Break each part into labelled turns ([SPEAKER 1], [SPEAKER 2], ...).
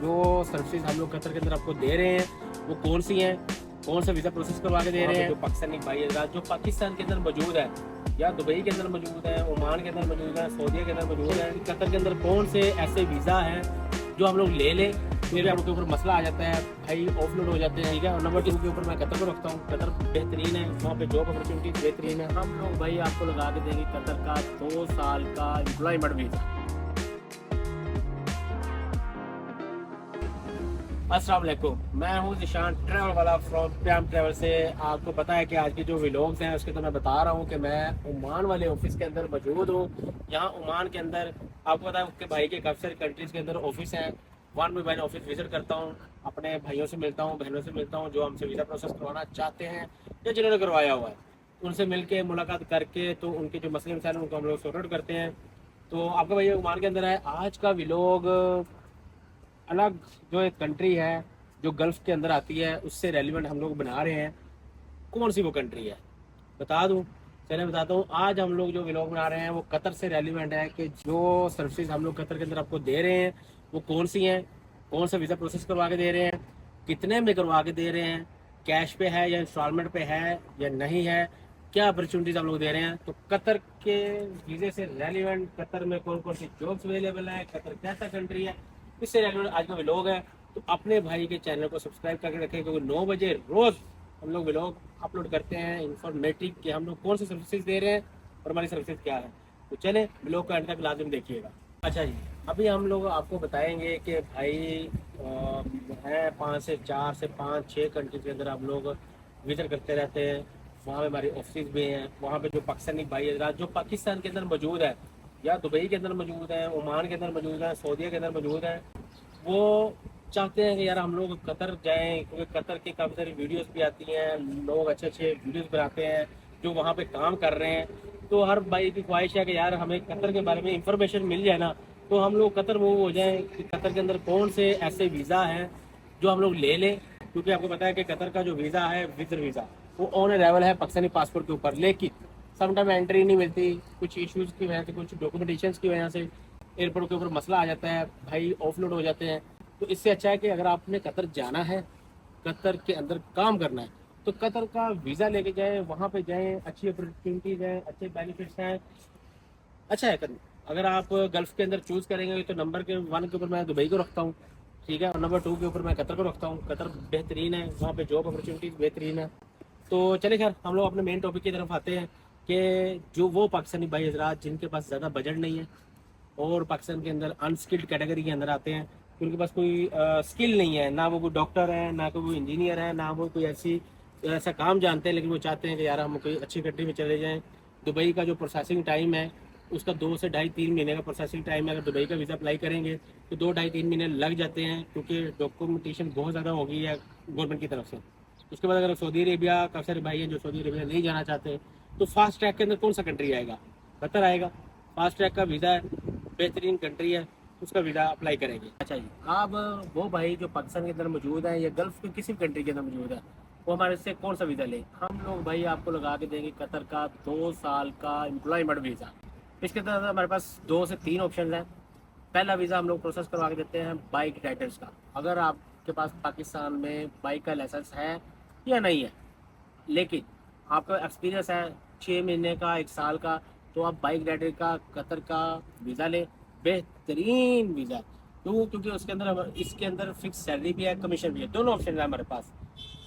[SPEAKER 1] जो सर्विसेज हम लोग कतर के अंदर आपको दे रहे हैं वो कौन सी हैं, कौन सा वीज़ा प्रोसेस करवा के दे रहे हैं। जो पाकिस्तानी भाई हज़रात जो पाकिस्तान के अंदर मौजूद है या दुबई के अंदर मौजूद है, ओमान के अंदर मौजूद है, सऊदीया के अंदर मौजूद है, कतर के अंदर कौन से ऐसे वीज़ा हैं जो हम लोग ले लें फिर आपके ऊपर मसला आ जाता है, भाई ऑफलोड हो जाते हैं। ठीक है, और नंबर 2 के ऊपर मैं कतर को रखता हूँ। कतर बेहतरीन है, वहाँ पे जॉब अपॉर्चुनिटीज बेहतरीन है। हम लोग भाई आपको लगा के देंगे कतर का 2 साल का एम्प्लॉयमेंट वीज़ा। अस्सलाम वालेकुम, मैं हूँ निशान ट्रैवल वाला फ्रॉम प्याम ट्रैवल से। आपको पता है कि आज की जो व्लॉग्स हैं उसके तो मैं बता रहा हूँ कि मैं ओमान वाले ऑफिस के अंदर मौजूद हूँ। यहाँ ओमान के अंदर आपको पता है कि भाई के काफ़ी सारी कंट्रीज़ के अंदर ऑफिस हैं। One by one office visit करता हूँ, अपने भाइयों से मिलता हूँ, बहनों से मिलता हूँ जो हमसे वीज़ा प्रोसेस करवाना चाहते हैं या जिन्होंने करवाया हुआ है। उनसे मिल के मुलाकात करके तो उनके जो मसले मसाइल उनको हम लोग सॉर्ट आउट करते हैं। तो आपका भैया ओमान के अंदर है। आज का व्लॉग अलग जो एक कंट्री है जो गल्फ के अंदर आती है उससे रेलिवेंट हम लोग बना रहे हैं। कौन सी वो कंट्री है बता दूं? चलिए बताता हूँ। आज हम लोग जो व्लॉग बना रहे हैं वो कतर से रेलिवेंट है कि जो सर्विसेज हम लोग कतर के अंदर आपको दे रहे हैं वो कौन सी हैं, कौन सा वीज़ा प्रोसेस करवा के दे रहे हैं, कितने में करवा के दे रहे हैं, कैश पे है या इंस्टॉलमेंट पे है या नहीं है, क्या अपॉर्चुनिटीज हम लोग दे रहे हैं। तो कतर के वीज़े से रेलिवेंट कतर में कौन कौन सी जॉब्स अवेलेबल है, कतर कैसा कंट्री है, इससे रेलिवेंट आज का व्लॉग है। तो अपने भाई के चैनल को सब्सक्राइब करके रखें क्योंकि 9 बजे रोज़ हम लोग व्लॉग अपलोड करते हैं इन्फॉर्मेटिव कि हम लोग कौन सी सर्विसेज दे रहे हैं और हमारी सर्विसेज क्या है। तो चले व्लॉग का अंत तक लाजिम देखिएगा। अच्छा जी, अभी हम लोग आपको बताएंगे कि भाई हैं 5 से 4 से 5 6 कंट्रीज के अंदर हम लोग विजिट करते रहते हैं। वहाँ पे हमारी ऑफिस भी हैं। वहाँ पे जो पाकिस्तानी भाई हज़रात जो पाकिस्तान के अंदर मौजूद है या दुबई के अंदर मौजूद है, ओमान के अंदर मौजूद है, सऊदीया के अंदर मौजूद है, वो चाहते हैं कि यार हम लोग कतर जाएं क्योंकि कतर की काफ़ी सारी वीडियोस भी आती हैं, लोग अच्छे अच्छे वीडियोस बनाते हैं जो वहाँ पे काम कर रहे हैं। तो हर भाई की ख्वाहिश है कि यार हमें कतर के बारे में इंफॉर्मेशन मिल जाए ना, तो हम लोग कतर मूव हो जाएं कि कतर के अंदर कौन से ऐसे वीज़ा हैं जो हम लोग ले लें। क्योंकि आपको पता है कि कतर का जो वीज़ा है विजिटर वीज़ा वो ऑन अराइवल है पाकिस्तानी पासपोर्ट के ऊपर, लेकिन समटाइम एंट्री नहीं मिलती, कुछ इश्यूज़ की वजह से, कुछ डॉक्यूमेंटेशन की वजह से एयरपोर्ट के ऊपर मसला आ जाता है, भाई ऑफलोड हो जाते हैं। तो इससे अच्छा है कि अगर आपने कतर जाना है, कतर के अंदर काम करना है, तो कतर का वीज़ा लेके जाएं, वहाँ पे जाएं, अच्छी अपॉर्चुनिटीज़ हैं, अच्छे बेनिफिट्स हैं, अच्छा है कतर। अगर आप गल्फ़ के अंदर चूज़ करेंगे तो नंबर के 1 के ऊपर मैं दुबई को रखता हूँ, ठीक है, और नंबर 2 के ऊपर मैं कतर को रखता हूँ। कतर बेहतरीन है, वहाँ पे जॉब अपॉर्चुनिटीज़ बेहतरीन है। तो चलिए खैर हम लोग अपने मेन टॉपिक की तरफ आते हैं कि जो वो पाकिस्तानी भाई हज़रात जिनके पास ज़्यादा बजट नहीं है और पाकिस्तान के अंदर अनस्किल्ड कैटेगरी के अंदर आते हैं, उनके पास कोई स्किल नहीं है, ना वो कोई डॉक्टर है, ना कोई इंजीनियर है, ना वो कोई ऐसा काम जानते हैं, लेकिन वो चाहते हैं कि यार हम कोई अच्छी कंट्री में चले जाएं। दुबई का जो प्रोसेसिंग टाइम है उसका 2 से ढाई 3 महीने का प्रोसेसिंग टाइम है। अगर दुबई का वीज़ा अप्लाई करेंगे तो 2 ढाई 3 महीने लग जाते हैं क्योंकि डॉक्यूमेंटेशन बहुत ज़्यादा हो गई है गवर्नमेंट की तरफ से। उसके बाद अगर सऊदी अरेबिया, काफ़ी सारे भाई हैं जो सऊदी अरेबिया नहीं जाना चाहते, तो फास्ट ट्रैक के अंदर कौन सा कंट्री आएगा? कतर आएगा। फास्ट ट्रैक का वीज़ा है, बेहतरीन कंट्री है, उसका वीज़ा अप्लाई करेंगे। अच्छा जी, अब वो भाई जो पाकिस्तान के अंदर मौजूद है या गल्फ़ के किसी भी कंट्री के अंदर मौजूद है वो हमारे से कौन सा वीज़ा ले? हम लोग भाई आपको लगा के देंगे कतर का 2 साल का एम्प्लॉयमेंट वीज़ा। इसके अंदर हमारे पास 2 से 3 ऑप्शन हैं। पहला वीज़ा हम लोग प्रोसेस करवा के देते हैं बाइक राइडर्स का। अगर आपके पास पाकिस्तान में बाइक का लाइसेंस है या नहीं है, लेकिन आपका एक्सपीरियंस है 6 महीने का, 1 साल का, तो आप बाइक राइडर का कतर का वीज़ा लें। बेहतरीन वीज़ा क्यों? क्योंकि उसके अंदर इसके अंदर फिक्स सैलरी भी है, कमीशन भी है, दोनों ऑप्शन है हमारे पास।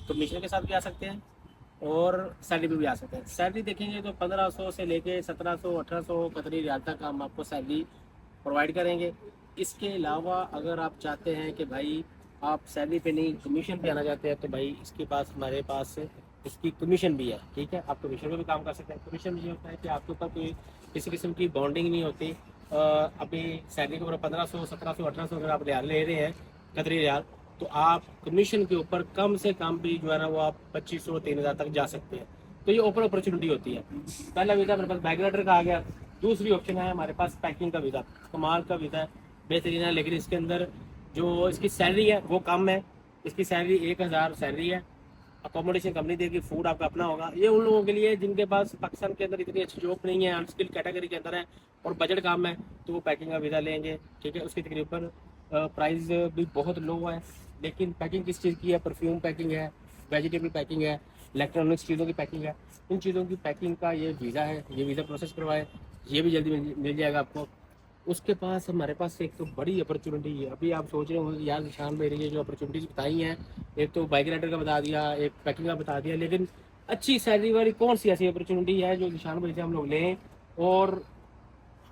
[SPEAKER 1] कमीशन के साथ भी आ सकते हैं और सैलरी पे भी आ सकते हैं। सैलरी देखेंगे तो 1500 से लेके 1700 1800 कतरी रियाल तक हम आपको सैलरी प्रोवाइड करेंगे। इसके अलावा अगर आप चाहते हैं कि भाई आप सैलरी पे नहीं कमीशन पे आना चाहते हैं तो भाई इसके पास हमारे पास इसकी कमीशन भी है, ठीक है, आप कमीशन पे भी काम कर सकते हैं। कमीशन में ये होता है कि आपके ऊपर कोई किसी किस्म की बॉन्डिंग नहीं होती। अभी सैलरी के ऊपर 1500 1700 1800 अगर आप रियाल ले रहे हैं कतरी रियाल, तो आप कमीशन के ऊपर कम से कम भी जो है ना वो आप 2500 3000 तक जा सकते हैं। तो ये ओपन अपॉर्चुनिटी होती है। पहला वीज़ा मेरे पास बैग राइडर का आ गया। दूसरी ऑप्शन है हमारे पास पैकिंग का वीज़ा। कमाल का वीज़ा है, बेहतरीन है, लेकिन इसके अंदर जो इसकी सैलरी है वो कम है। इसकी सैलरी 1000 सैलरी है, अकोमोडेशन कंपनी देगी, फूड आपका अपना होगा। ये उन लोगों के लिए जिनके पास पाकिस्तान के अंदर इतनी अच्छी जॉब नहीं है, अनस्किल्ड कैटेगरी के अंदर है और बजट काम है, तो वो पैकिंग का वीज़ा लेंगे, ठीक है। उसकी तकरीबन प्राइस भी बहुत लो है, लेकिन पैकिंग किस चीज़ की है, परफ्यूम पैकिंग है, वेजिटेबल पैकिंग है, इलेक्ट्रॉनिक्स चीज़ों की पैकिंग है। इन चीज़ों की पैकिंग का ये वीज़ा है, ये वीज़ा प्रोसेस करवाए, ये भी जल्दी मिल जाएगा आपको। उसके पास हमारे पास एक तो बड़ी अपॉर्चुनिटी है। अभी आप सोच रहे हो यार निशान भाई ने जो अपॉर्चुनिटीज़ बताई हैं, एक तो बाइक राइडर का बता दिया, एक पैकिंग का बता दिया, लेकिन अच्छी सैलरी वाली कौन सी ऐसी अपॉर्चुनिटी है जो निशान भाई से हम लोग लें और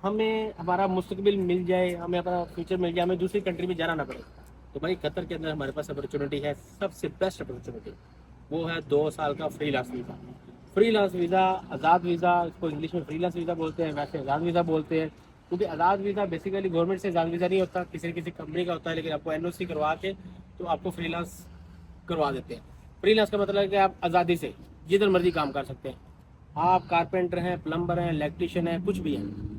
[SPEAKER 1] हमें हमारा मुस्तकबिल मिल जाए, हमें अपना फ्यूचर मिल जाए, हमें दूसरी कंट्री में जाना ना पड़े। तो भाई कतर के अंदर हमारे पास अपॉर्चुनिटी है, सबसे बेस्ट अपॉर्चुनिटी, वो है 2 साल का फ्रीलांस वीज़ा। फ्रीलांस वीज़ा, आज़ाद वीज़ा, इसको इंग्लिश में फ्रीलांस वीज़ा बोलते हैं, वैसे आज़ाद वीज़ा बोलते हैं, क्योंकि आज़ाद वीज़ा बेसिकली गवर्नमेंट से आज़ाद वीज़ा नहीं होता, किसी न किसी कंपनी का होता है, लेकिन आपको एनओसी करवा के तो आपको फ्रीलांस करवा देते हैं। फ्रीलांस का मतलब है कि आप आज़ादी से जिधर मर्जी काम कर सकते हैं। आप कारपेंटर हैं, प्लम्बर हैं, इलेक्ट्रीशियन हैं, कुछ भी हैं।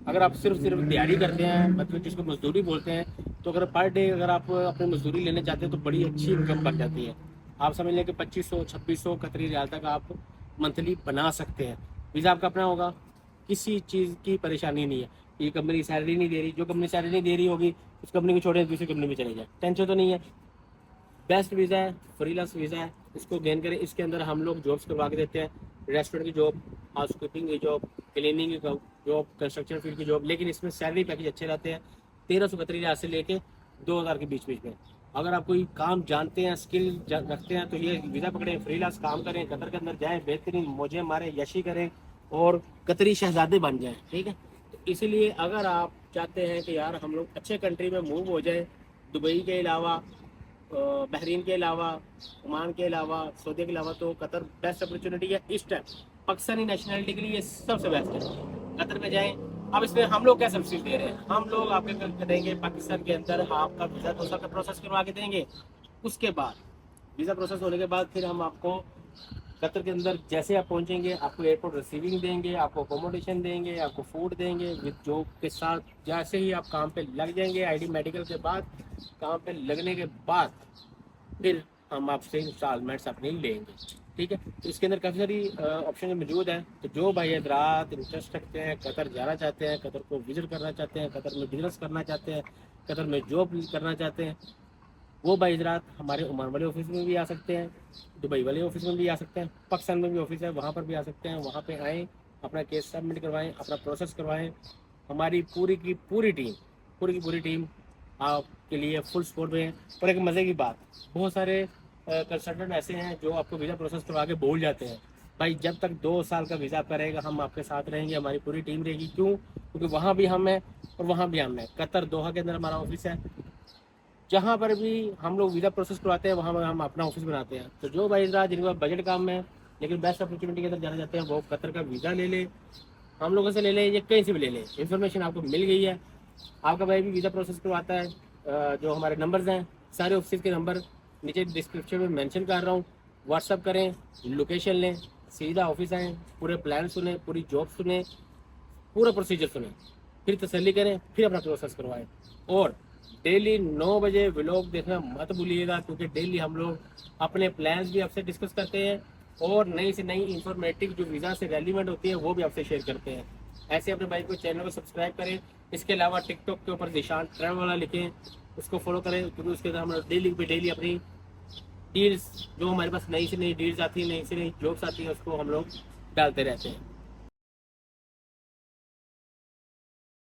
[SPEAKER 1] अगर आप सिर्फ दिहाड़ी करते हैं, मतलब जिसको मजदूरी बोलते हैं, तो अगर पर डे अगर आप अपनी मजदूरी लेने चाहते हैं तो बड़ी अच्छी इनकम बन जाती है। आप समझ लें कि 2500-2600 कतरी रियाल तक आप मंथली बना सकते हैं। वीज़ा आपका अपना होगा, किसी चीज़ की परेशानी नहीं है। ये कंपनी सैलरी नहीं दे रही, जो कंपनी सैलरी नहीं दे रही होगी उस कंपनी को छोड़े दूसरी कंपनी में चले जाए, टेंशन तो नहीं है। बेस्ट वीज़ा है, फ्रीलांस वीज़ा है, इसको गेन करें। इसके अंदर हम लोग जॉब्स करवा के देते हैं, रेस्टोरेंट की जॉब, हाउस कीपिंग की जॉब, क्लीनिंग की जॉब, कंस्ट्रक्शन फील्ड की जॉब, लेकिन इसमें सैलरी पैकेज अच्छे रहते हैं, 1300 कतरी रियाल से लेके 2000 के बीच में। अगर आप कोई काम जानते हैं, स्किल रखते हैं, तो ये वीज़ा पकड़ें, फ्रीलांस काम करें, कतर के अंदर जाएँ, बेहतरीन मौजें मारें, यशी करें और कतरी शहजादे बन जाएँ, ठीक है। तो इसीलिए अगर आप चाहते हैं कि यार हम लोग अच्छे कंट्री में मूव हो जाए, दुबई के अलावा, बहरीन के अलावा, ओमान के अलावा, सऊदी के अलावा, तो कतर बेस्ट अपॉर्चुनिटी है इस टाइम। पाकिस्तानी नेशनलिटी के लिए ये सबसे बेस्ट है, कतर में जाएं। अब इसमें हम लोग क्या सब्सिडी दे रहे हैं, हम लोग आपके देंगे पाकिस्तान के अंदर आपका वीज़ा 2 साल का प्रोसेस करवा के देंगे। उसके बाद वीज़ा प्रोसेस होने के बाद फिर हम आपको कतर के अंदर जैसे आप पहुंचेंगे आपको एयरपोर्ट रिसीविंग देंगे, आपको अकोमोडेशन देंगे, आपको फूड देंगे विद जॉब के साथ। जैसे ही आप काम पे लग जाएंगे, आईडी मेडिकल के बाद काम पे लगने के बाद फिर हम आपसे इंस्टॉलमेंट्स अपनी लेंगे, ठीक है। तो इसके अंदर काफ़ी सारी ऑप्शन मौजूद हैं। तो जो भाई हजरात इंटरेस्ट रखते हैं, कतर जाना चाहते हैं, कतर को विजिट करना चाहते हैं, कतर में बिजनेस करना चाहते हैं, कतर में जॉब करना चाहते हैं, वो भाई हजरात हमारे ओमान वाले ऑफिस में भी आ सकते हैं, दुबई वाले ऑफिस में भी आ सकते हैं, पाकिस्तान में भी ऑफिस है वहाँ पर भी आ सकते हैं। वहाँ पे आएँ, अपना केस सबमिट करवाएं, अपना प्रोसेस करवाएं। हमारी पूरी की पूरी टीम आपके लिए फुल सपोर्ट में है। और एक मज़े की बात, बहुत सारे कंसल्टेंट ऐसे हैं जो आपको वीज़ा प्रोसेस करवा के भूल जाते हैं। भाई जब तक 2 साल का वीज़ा आपका रहेगा हम आपके साथ रहेंगे, हमारी पूरी टीम रहेगी। क्यों? क्योंकि वहाँ भी हम हैं और वहाँ भी हम हैं। कतर दोहा के अंदर हमारा ऑफिस है, जहाँ पर भी हम लोग वीज़ा प्रोसेस करवाते हैं वहाँ पर हम अपना ऑफिस बनाते हैं। तो जो भाई जिनका बजट कम है लेकिन बेस्ट अपॉर्चुनिटी के अंदर जाना चाहते हैं, वो कतर का वीज़ा ले ले, हम लोगों से ले लें या कहीं से भी ले लें। इन्फॉर्मेशन आपको मिल गई है। आपका भाई भी वीज़ा प्रोसेस करवाता है। जो हमारे नंबर्स हैं, सारे ऑफिस के नंबर नीचे डिस्क्रिप्शन में मेंशन कर रहा हूँ। व्हाट्सअप करें, लोकेशन लें, सीधा ऑफिस आएँ, पूरे प्लान सुने, पूरी जॉब सुने, पूरा प्रोसीजर सुने, फिर तसल्ली करें, फिर अपना प्रोसेस करवाएं। और डेली 9 बजे व्लॉग देखना मत भूलिएगा, क्योंकि डेली हम लोग अपने प्लान्स भी आपसे डिस्कस करते हैं और नई से नई इंफॉर्मेटिव जो वीज़ा से रेलिवेंट होती है वो भी आपसे शेयर करते हैं। ऐसे अपने भाई को चैनल को सब्सक्राइब करें। इसके अलावा टिकटॉक के ऊपर निशान ट्रैवल वाला लिखें, उसको फॉलो करें, क्योंकि उसके अंदर हम डेली अपनी डील्स, जो हमारे पास नई से नई डील्स आती हैं, नई से नई जॉब्स आती हैं, उसको हम लोग डालते रहते हैं।